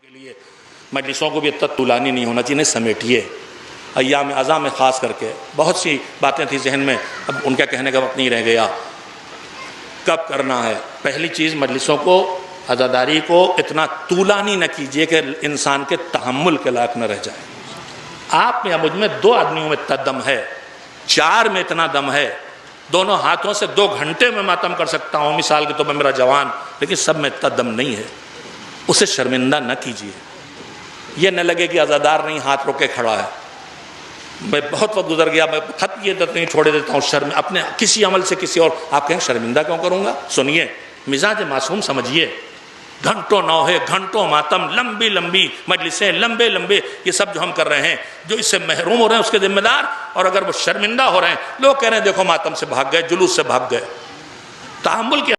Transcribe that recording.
کے لیے مجلسوں کو بھی اتنا طولانی نہیں ہونا چاہیے، سمیٹیے۔ ایام اعظام میں خاص کر کے بہت سی باتیں تھیں ذہن میں، اب ان کا کہنے کا وقت نہیں رہ گیا۔ کب کرنا ہے؟ پہلی چیز، مجلسوں کو، عزاداری کو اتنا طولانی نہ کیجیے کہ انسان کے تحمل کے لائق نہ رہ جائے۔ آپ میں یا مجھ میں 2 آدمیوں میں اتنا دم ہے، 4 میں اتنا دم ہے، دونوں ہاتھوں سے 2 گھنٹے میں ماتم کر سکتا ہوں، مثال کے طور پر میرا جوان، لیکن سب میں اتنا دم نہیں ہے۔ اسے شرمندہ نہ کیجیے، یہ نہ لگے کہ عزادار نہیں ہاتھ روکے کھڑا ہے۔ میں بہت وقت گزر گیا، میں خط یہ نہیں چھوڑے دیتا ہوں، شرم اپنے کسی عمل سے کسی اور، آپ کہیں شرمندہ کیوں کروں گا؟ سنیے، مزاج معصوم سمجھیے، گھنٹوں نوحے، گھنٹوں ماتم، لمبی لمبی مجلسیں، لمبے لمبے، یہ سب جو ہم کر رہے ہیں، جو اس سے محروم ہو رہے ہیں اس کے ذمہ دار، اور اگر وہ شرمندہ ہو رہے ہیں، لوگ کہہ رہے ہیں دیکھو ماتم سے بھاگ گئے، جلوس سے بھاگ گئے، تحمل کی